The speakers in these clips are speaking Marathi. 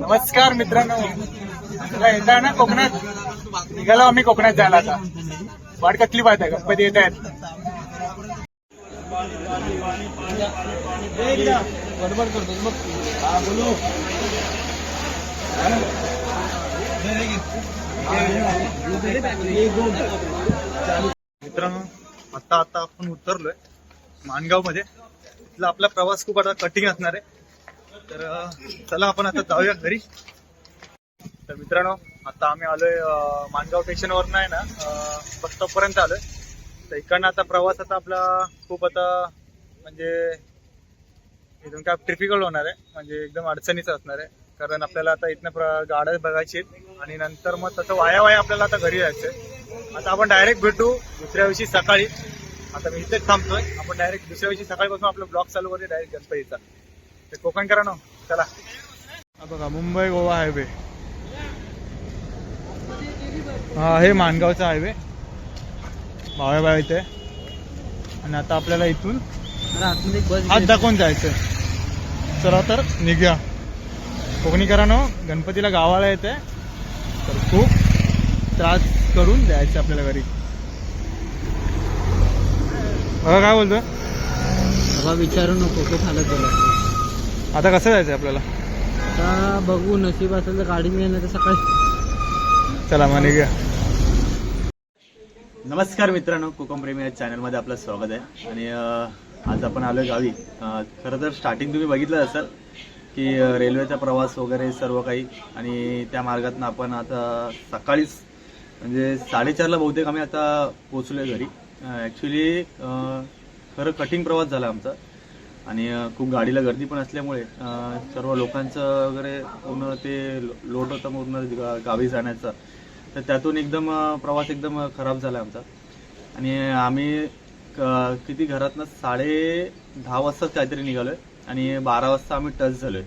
नमस्कार मित्रांनो, तुला येत आहे ना कोकणात? निघालो आम्ही कोकणात जायला. आता वाट कसली बात आहे, गणपती येत आहेत. बरोबर करतो मग. मित्रांनो, आता आपण उतरलोय माणगाव मध्ये. इथला आपला प्रवास खूप आता कठीण असणार आहे. तर चला आपण आता जाऊया घरी. तर मित्रांनो, आता आम्ही आलोय माणगाव स्टेशनवर नाही ना, बस स्टॉप पर्यंत आलोय. तर इकडनं आता प्रवास आता आपला खूप आता म्हणजे एकदम काय ट्रिपिकल होणार आहे, म्हणजे एकदम अडचणीचं असणार आहे. कारण आपल्याला आता इथनं गाड्या बघायची आहेत आणि नंतर मग तसं वाया आपल्याला आता घरी जायचंय. आता आपण डायरेक्ट भेटू दुसऱ्या दिवशी सकाळी. आता मी इथेच थांबतोय. आपण डायरेक्ट दुसऱ्या दिवशी सकाळपासून आपलं ब्लॉग चालू करूया डायरेक्ट गणपतीचा. ते कोकण करा ना, चला. हा बघा, मुंबई गोवा हायवे. हा हे माणगावचा हायवे भाव्या इथे. आणि आता आपल्याला इथून हात दाखवून जायचंय. चला तर निघूया. कोकणीकरांनो, गणपतीला गावाला येते तर खूप त्रास करून द्यायचं आपल्याला घरी. बघा काय बोलतो बाबा, विचारू नको खूप हालत झालं. आता कसं जायचं आपल्याला? आता बघू, नशीब असेल तर गाडी मिळेल तर सकाळी. चला मग निघूया. नमस्कार मित्रांनो, कोकण प्रेमी या चॅनलमध्ये आपलं स्वागत आहे. आणि आज आपण आलोय गावी. खरं तर स्टार्टिंग तुम्ही बघितलं असाल की रेल्वेचा प्रवास वगैरे सर्व काही. आणि त्या मार्गातून आपण आता सकाळीच म्हणजे 4:30ला बहुतेक आम्ही आता पोचलोय घरी. ॲक्च्युली खरं कठीण प्रवास झाला आमचा. आणि खूप गाडीला गर्दी पण असल्यामुळे सर्व लोकांचं वगैरे पूर्ण ते लोट होतं पूर्ण गावी जाण्याचा. तर त्यातून एकदम प्रवास एकदम खराब झाला आमचा. आणि आम्ही किती घरातनं 10:30 वाजताच काहीतरी निघालोय आणि 12 वाजता आम्ही टच झालोय.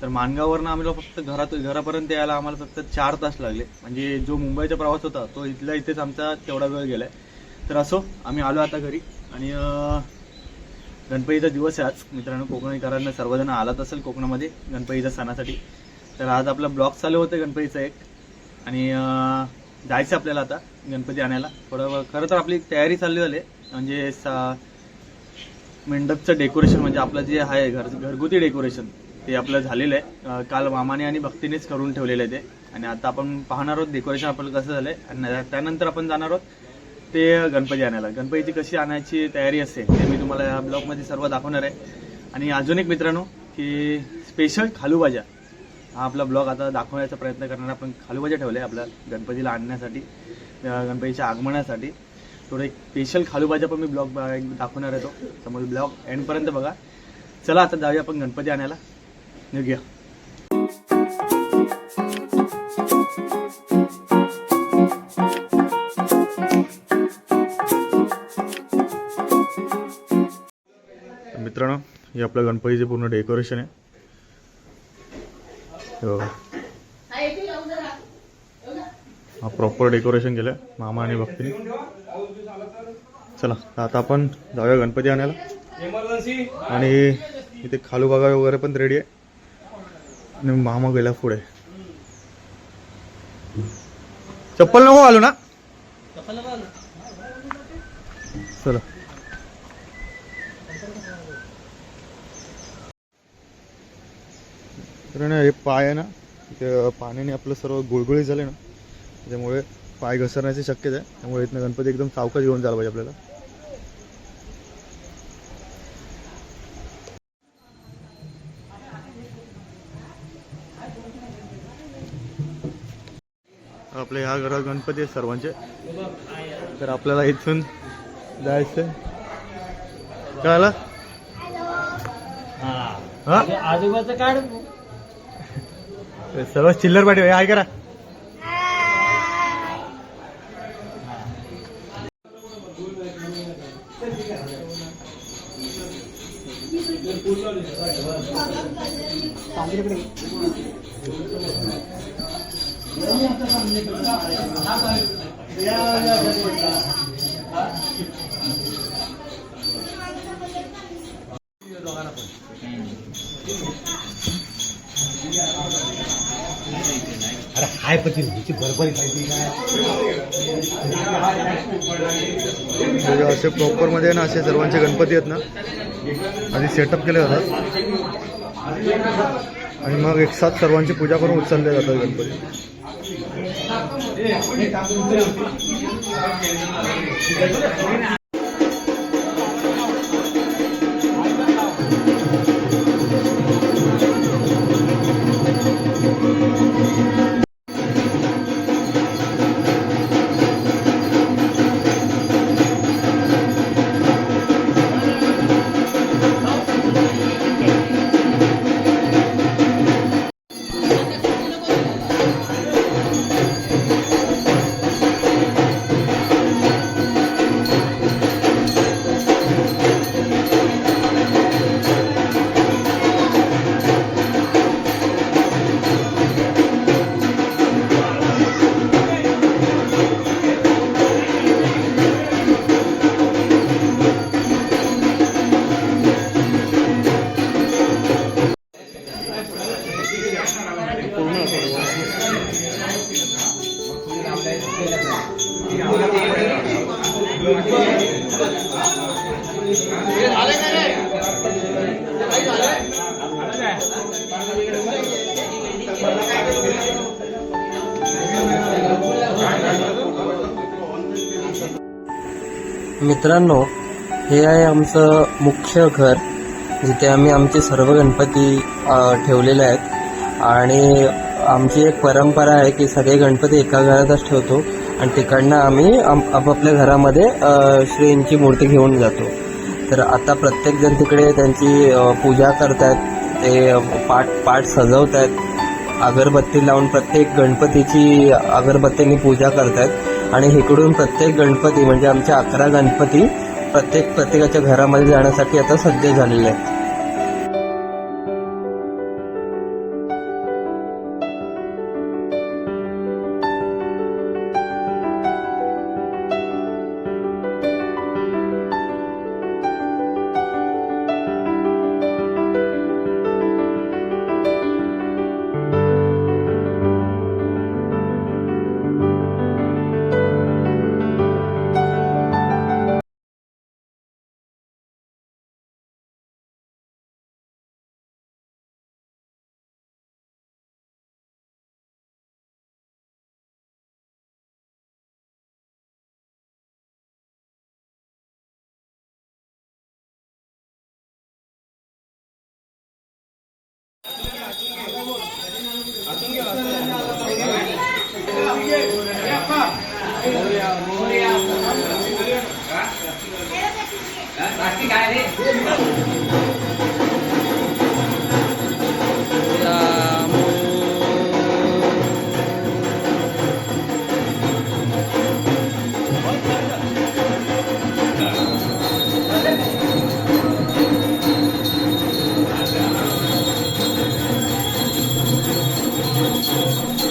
तर माणगाववरनं आम्हाला फक्त घरापर्यंत यायला आम्हाला फक्त 4 तास लागले. म्हणजे जो मुंबईचा प्रवास होता तो इथेच आमचा तेवढा वेळ गेलाय. तर असो, आम्ही आलो आता घरी. आणि गणपतीचा दिवस आहे आज मित्रांनो. कोकणीकरांना सर्वजण आलात असेल कोकणामध्ये गणपतीच्या सणासाठी. तर आज आपला ब्लॉग चालू होतं गणपतीचा एक. आणि जायचं आपल्याला आता गणपती आणायला. थोडं खरं तर आपली तयारी चालली झाली. म्हणजे मंडपचं डेकोरेशन म्हणजे आपलं जे आहे घरगुती डेकोरेशन ते आपलं झालेलं आहे. काल मामाने आणि भक्तीनेच करून ठेवलेलं आहे ते. आणि आता आपण पाहणार आहोत डेकोरेशन आपलं कसं झालंय. आणि त्यानंतर आपण जाणार आहोत ते गणपती आणायला. गणपतीची कशी आणायची तयारी असते ते मी तुम्हाला या ब्लॉगमध्ये सर्व दाखवणार आहे. आणि अजून एक मित्रांनो की स्पेशल खालूभाज्या हा आपला ब्लॉग आता दाखवण्याचा प्रयत्न करणार. आपण खालूभाज्या ठेवल्या आपल्या गणपतीला आणण्यासाठी, गणपतीच्या आगमनासाठी. थोडं एक स्पेशल खालूभाज्या पण मी ब्लॉग दाखवणार आहे तो. त्यामुळे ब्लॉग एंडपर्यंत बघा. चला आता जाऊया आपण गणपती आणायला, निघूया. मित्रांनो, हे आपलं गणपतीचे पूर्ण डेकोरेशन आहे. हा प्रॉपर डेकोरेशन केलंय मामा आणि भक्तीने. चला आता आपण जाऊया गणपती आणायला. आणि इथे खालू बागा वगैरे पण रेडी आहे. आणि मामा गेला पुढे. चप्पल नको घालू ना. चला तर हे पाय आहे ना, ते पाण्याने आपलं सर्व गुळगुळीत झाले ना, त्यामुळे पाय घसरण्याची शक्यता आहे. त्यामुळे इथनं गणपती एकदम सावकाश घेऊन जायला पाहिजे आपल्याला. आपल्या ह्या घरात गणपती आहेत सर्वांचे. तर आपल्याला इथून जायचं. काय आला आजोबाचं काढ. सर्व चिल्लर पाठी आहे करा. अरे हाय पण ती बरोबर पाहिजे म्हणजे असे प्रॉपरमध्ये ना असे सर्वांचे गणपती आहेत ना आधी सेटअप केले जातात आणि मग एक साथ सर्वांची पूजा करून उचलले जातात गणपती. मित्रांनो, हे आहे आमचं मुख्य घर जिथे आम्ही आमचे सर्व गणपती ठेवलेले आहेत. आणि आमची एक परंपरा आहे की सगळे गणपती एका घरातच ठेवतो आणि तिकडनं आम्ही आपापल्या घरामध्ये श्रींची मूर्ती घेऊन जातो. तर आता प्रत्येकजण तिकडे त्यांची पूजा करतात, ते पाट सजवत आहेत, अगरबत्ती लावून प्रत्येक गणपतीची अगरबत्तीने पूजा करतात. आणि इकडून प्रत्येक गणपती म्हणजे आमचे 11 गणपती प्रत्येकाच्या घरामध्ये जाण्यासाठी आता सज्ज झालेले आहेत.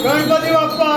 गणपती बाप्पा.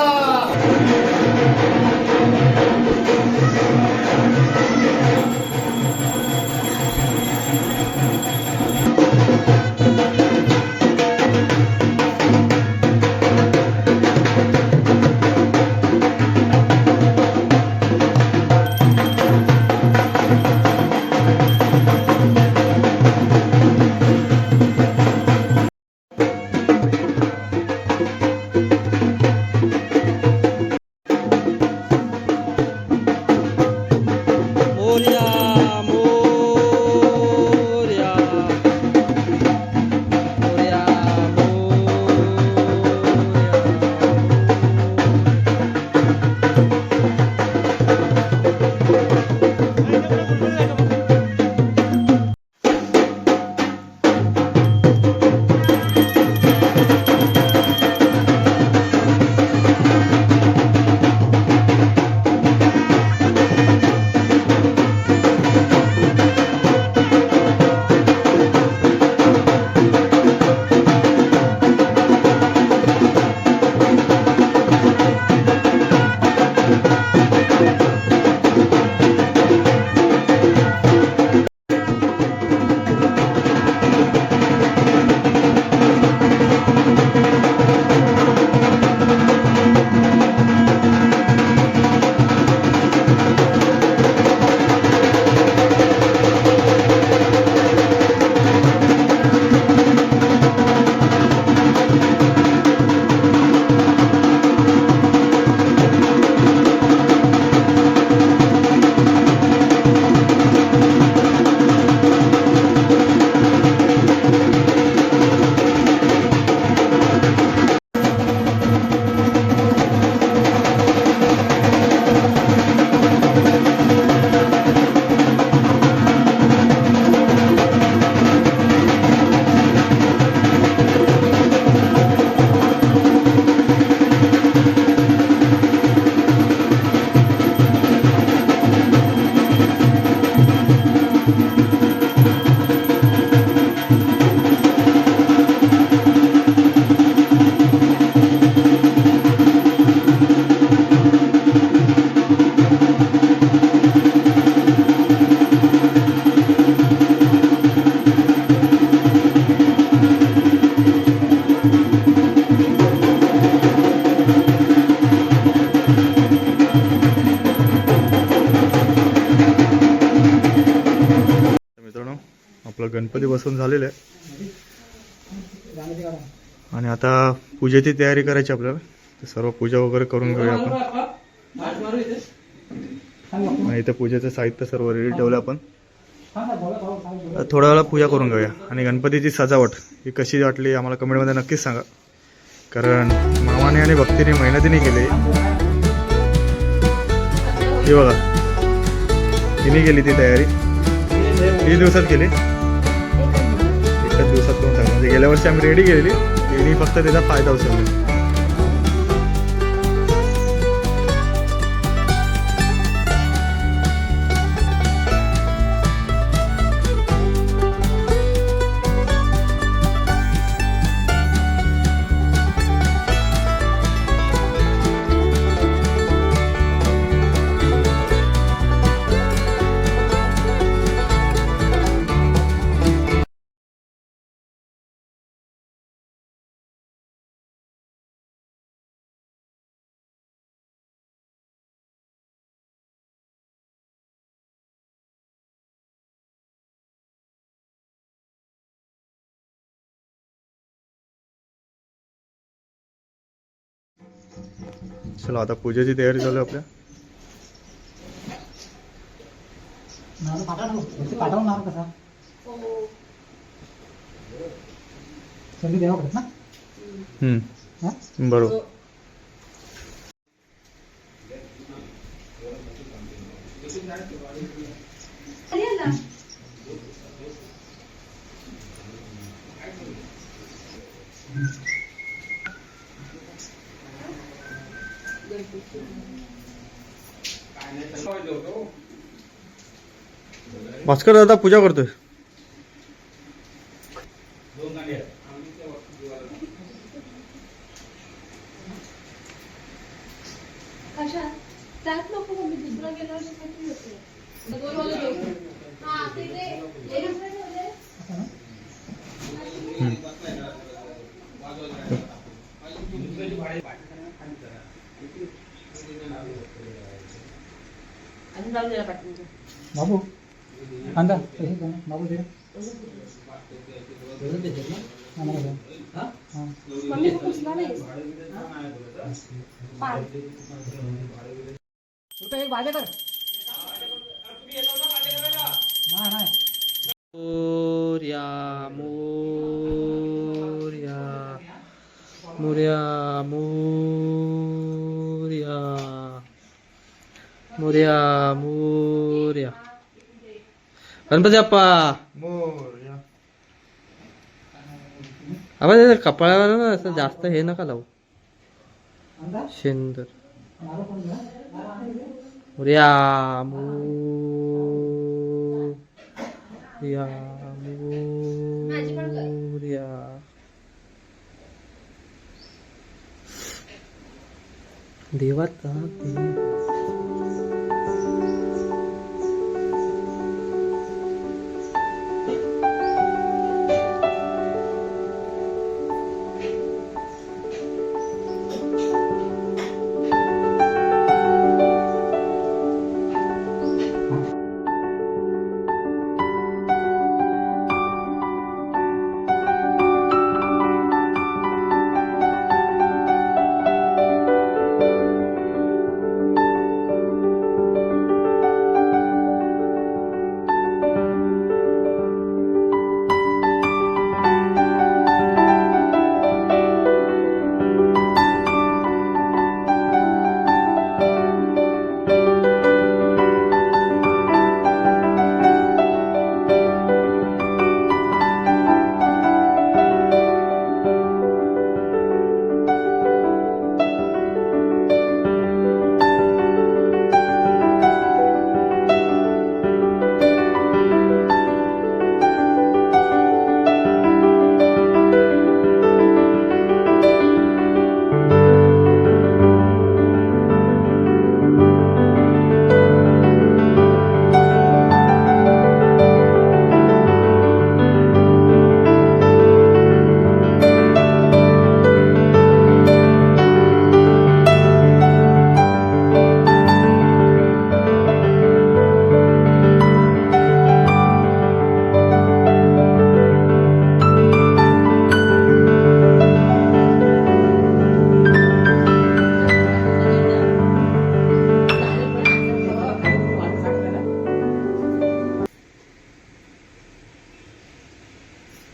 आपला गणपती बसवून झालेला आहे आणि आता पूजेची तयारी करायची आपल्याला. तर सर्व पूजा वगैरे करून घेऊया आपण. आणि इथे पूजेचं साहित्य सर्व रेडी ठेवलं आपण. थोड्या वेळा पूजा करून घेऊया. आणि गणपतीची सजावट ही कशी वाटली आम्हाला कमेंटमध्ये नक्कीच सांगा, कारण मामाने आणि भक्तीने मेहनतीने केली. ही बघा, तिने केली ती तयारी. 3 दिवसात केली, एकच दिवसात करून टाकलं. म्हणजे गेल्या वर्षी आम्ही रेडी केलेली, तिने फक्त त्याचा फायदा उचलला. चला आता पूजेची तयारी चालू आहे आपल्या. पाठवणार कसा संधी द्यावा पडत ना. बरोबर. भास्कर दादा पूजा करतोय. त्यात नको मम्मी, दुसरा गेल्यावर होते. बाबू अंदा बाबू दे मम्मी को पुसला नाही. एक वाजे कर नाही मोरया मोरया मोरया मोरया मोरया मोरया. गणपती बाप्पा आवाज येतो कपाळावर ना, असं जास्त हे नका लावू. शेंदर मोरया मोरया मोरया. देवाचा देव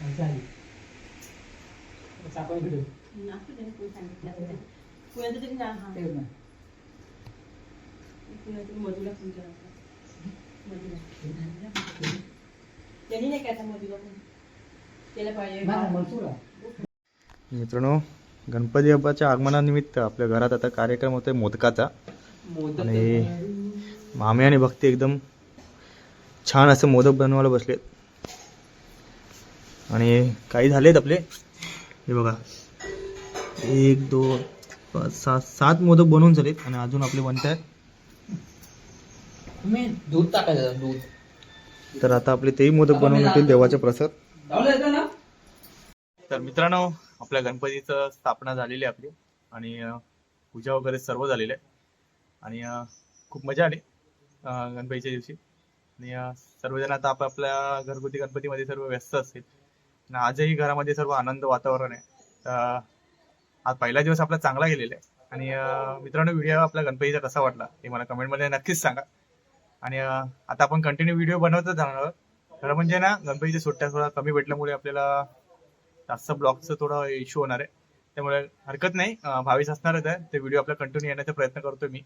असू दे, कोणी सांगितलं तरी. पुण्याचं तरी ना, हा. पुण्यातून मधुला फोन केला होता. मधुला. त्यांनी नाही काय आता मधुला फोन केला पाहिजे. मित्रांनो, गणपती बाप्पाच्या आगमनानिमित्त आपल्या घरात आता कार्यक्रम होतोय मोदकाचा. आणि मामी आणि भक्ती एकदम छान असं मोदक बनवायला बसलेत. आणि काही झालेत आपले, हे बघा, 1 2 5 6 7 मोदक बनवून झालेत आणि अजून आपले बनत आहेत. दूध टाकायचं दूध. तर आता आपले तेही मोदक बनवून येतील देवाचे प्रसाद. तर मित्रांनो, आपल्या गणपतीचं स्थापना झालेली आहे आपली आणि पूजा वगैरे सर्व झालेलं आहे. आणि खूप मजा आली गणपतीच्या दिवशी. आणि सर्वजण आता आपापल्या घरगुती गणपतीमध्ये सर्व व्यस्त असतील. आणि आजही घरामध्ये सर्व आनंद वातावरण आहे. तर आज पहिला दिवस आपला चांगला गेलेला आहे. आणि मित्रांनो, व्हिडिओ आपला गणपतीचा कसा वाटला ते मला कमेंटमध्ये नक्कीच सांगा. आणि आता आपण कंटिन्यू व्हिडिओ बनवतच जाणार आहोत. खरं म्हणजे ना, गणपतीच्या सुट्ट्या थोडा कमी भेटल्यामुळे आपल्याला जास्त ब्लॉगचं थोडा इश्यू होणार आहे. त्यामुळे हरकत नाही, भावीस असणारच आहे. ते व्हिडिओ आपला कंटिन्यू येण्याचा प्रयत्न करतोय मी.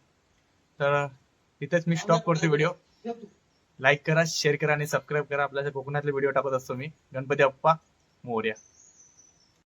तर तिथेच मी स्टॉप करतो व्हिडिओ. लाईक करा, शेअर करा आणि सबस्क्राईब करा. आपल्या कोकणातले व्हिडिओ टाकत असतो मी. गणपती बाप्पा मोरया.